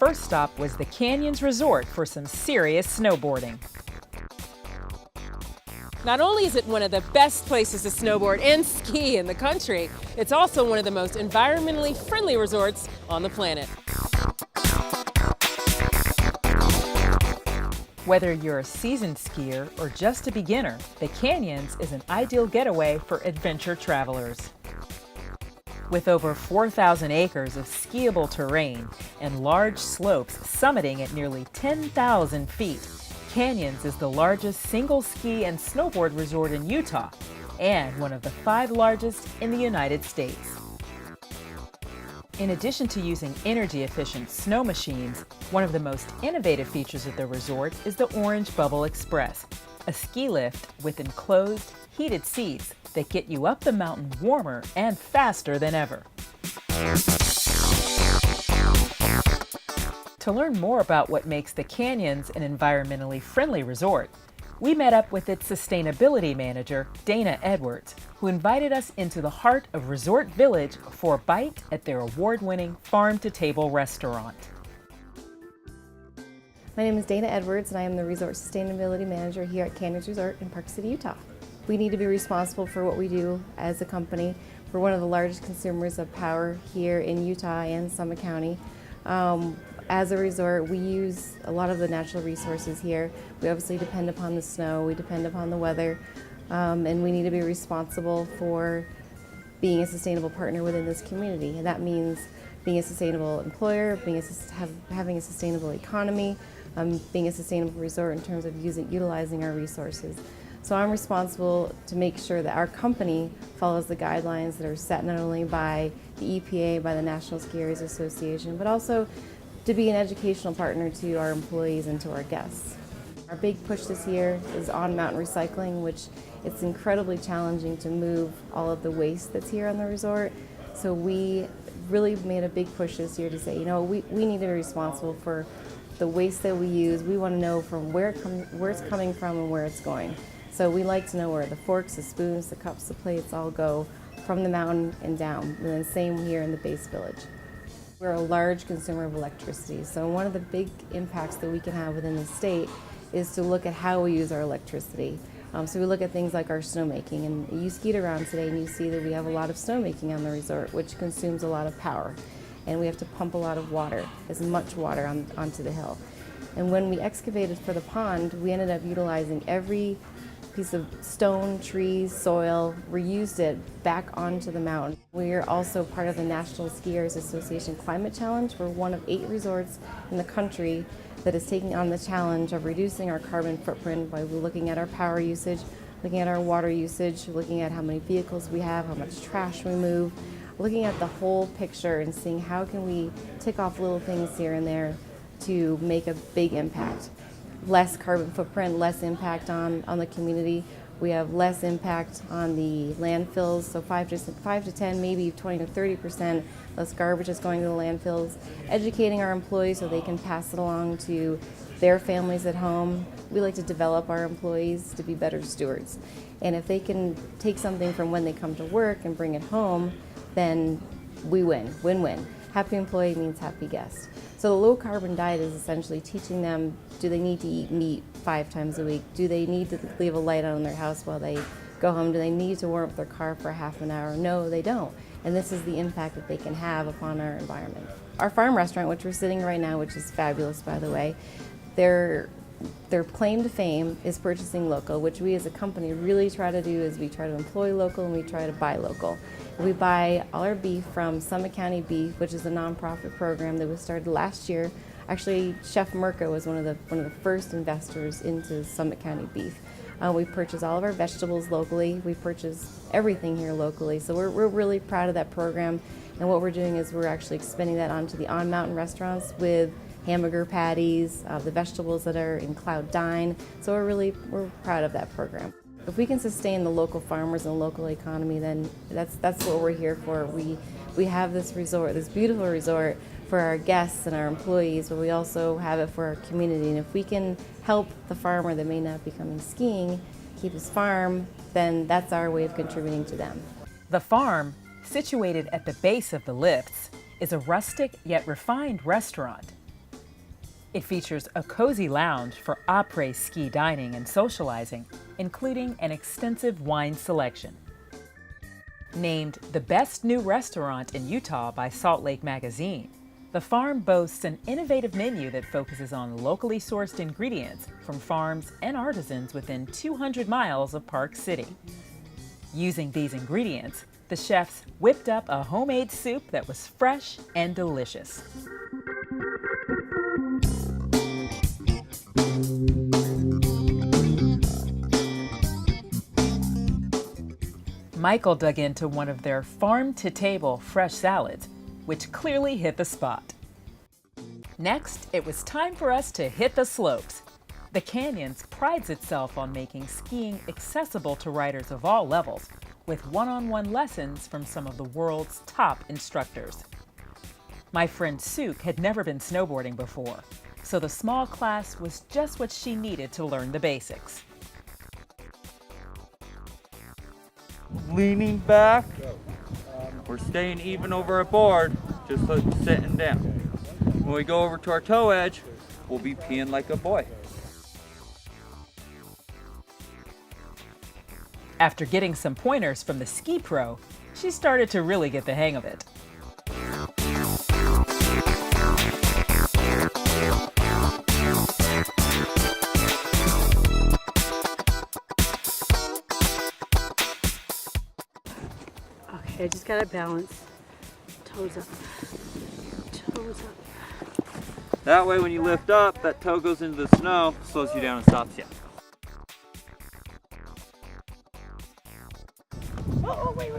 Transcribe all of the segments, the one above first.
first stop was the Canyons Resort for some serious snowboarding. Not only is it one of the best places to snowboard and ski in the country, it's also one of the most environmentally friendly resorts on the planet. Whether you're a seasoned skier or just a beginner, the Canyons is an ideal getaway for adventure travelers. With over 4,000 acres of skiable terrain and large slopes summiting at nearly 10,000 feet, Canyons is the largest single ski and snowboard resort in Utah and one of the 5 largest in the United States. In addition to using energy-efficient snow machines, one of the most innovative features of the resort is the Orange Bubble Express, a ski lift with enclosed, heated seats that get you up the mountain warmer and faster than ever. To learn more about what makes the Canyons an environmentally friendly resort, we met up with its sustainability manager, Dana Edwards, who invited us into the heart of Resort Village for a bite at their award-winning farm-to-table restaurant. My name is Dana Edwards, and I am the Resort Sustainability Manager here at Canyons Resort in Park City, Utah. We need to be responsible for what we do as a company. We're one of the largest consumers of power here in Utah and Summit County. As a resort, we use a lot of the natural resources here. We obviously depend upon the snow, we depend upon the weather, and we need to be responsible for being a sustainable partner within this community. And that means being a sustainable employer, having a sustainable economy, being a sustainable resort in terms of utilizing our resources. So I'm responsible to make sure that our company follows the guidelines that are set not only by the EPA, by the National Skiers Association, but also to be an educational partner to our employees and to our guests. Our big push this year is on mountain recycling, which it's incredibly challenging to move all of the waste that's here on the resort. So we really made a big push this year to say, you know, we need to be responsible for the waste that we use. We want to know from where it's coming from and where it's going. So we like to know where the forks, the spoons, the cups, the plates all go from the mountain and down. And then same here in the base village. We're a large consumer of electricity, so one of the big impacts that we can have within the state is to look at how we use our electricity. So we look at things like our snowmaking, and you skied around today and you see that we have a lot of snowmaking on the resort, which consumes a lot of power, and we have to pump a lot of water, as much water onto the hill. And when we excavated for the pond, we ended up utilizing every piece of stone, trees, soil, reused it back onto the mountain. We are also part of the National Skiers Association Climate Challenge. We're one of 8 resorts in the country that is taking on the challenge of reducing our carbon footprint by looking at our power usage, looking at our water usage, looking at how many vehicles we have, how much trash we move, looking at the whole picture and seeing how can we tick off little things here and there to make a big impact. Less carbon footprint, less impact on the community. We have less impact on the landfills, so 5 to 10, maybe 20 to 30% less garbage is going to the landfills. Educating our employees so they can pass it along to their families at home. We like to develop our employees to be better stewards. And if they can take something from when they come to work and bring it home, then we win, win-win. Happy employee means happy guest. So the low carbon diet is essentially teaching them, do they need to eat meat 5 times a week? Do they need to leave a light on in their house while they go home? Do they need to warm up their car for half an hour? No, they don't. And this is the impact that they can have upon our environment. Our farm restaurant, which we're sitting right now, which is fabulous by the way, their claim to fame is purchasing local, which we as a company really try to do is we try to employ local and we try to buy local. We buy all our beef from Summit County Beef, which is a nonprofit program that was started last year. Actually, Chef Mirka was one of the first investors into Summit County Beef. We purchase all of our vegetables locally. We purchase everything here locally. So we're really proud of that program. And what we're doing is we're actually expanding that onto the on-mountain restaurants with hamburger patties, the vegetables that are in Cloud Dine. So we're proud of that program. If we can sustain the local farmers and the local economy, then that's what we're here for. We have this resort, this beautiful resort for our guests and our employees, but we also have it for our community. And if we can help the farmer that may not be coming skiing keep his farm, then that's our way of contributing to them. The farm, situated at the base of the lifts, is a rustic yet refined restaurant. It features a cozy lounge for après-ski dining and socializing, including an extensive wine selection. Named the best new restaurant in Utah by Salt Lake Magazine, the farm boasts an innovative menu that focuses on locally sourced ingredients from farms and artisans within 200 miles of Park City. Using these ingredients, the chefs whipped up a homemade soup that was fresh and delicious. Michael dug into one of their farm-to-table fresh salads, which clearly hit the spot. Next, it was time for us to hit the slopes. The Canyons prides itself on making skiing accessible to riders of all levels, with one-on-one lessons from some of the world's top instructors. My friend Suk had never been snowboarding before, so the small class was just what she needed to learn the basics. Leaning back, we're staying even over our board, just like sitting down. When we go over to our toe edge, we'll be peeing like a boy. After getting some pointers from the ski pro, she started to really get the hang of it. Okay, I just gotta balance. Toes up. Toes up. That way when you lift up, that toe goes into the snow, slows you down and stops you. Oh, wait.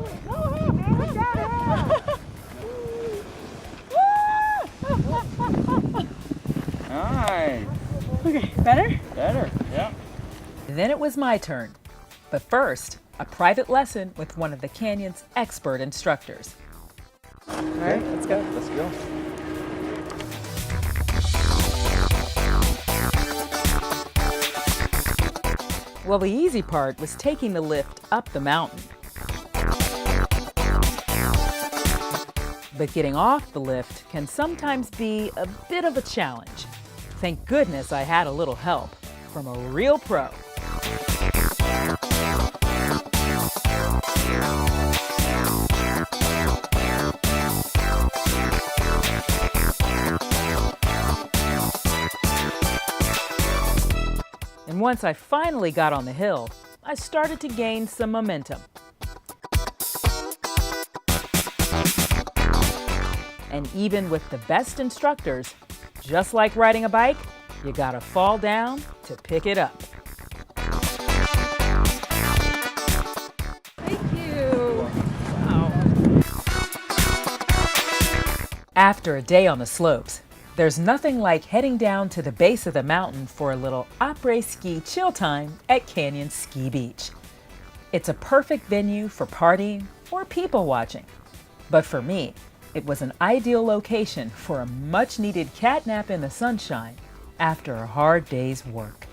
Nice. Okay, better? Better, yeah. Then it was my turn. But first, a private lesson with one of the Canyon's expert instructors. All right, let's go. Let's go. Well, the easy part was taking the lift up the mountain. But getting off the lift can sometimes be a bit of a challenge. Thank goodness I had a little help from a real pro. And once I finally got on the hill, I started to gain some momentum. And even with the best instructors, just like riding a bike, you gotta fall down to pick it up. Thank you. After a day on the slopes, there's nothing like heading down to the base of the mountain for a little après-ski chill time at Canyon Ski Beach. It's a perfect venue for partying or people watching. But for me, it was an ideal location for a much-needed cat nap in the sunshine after a hard day's work.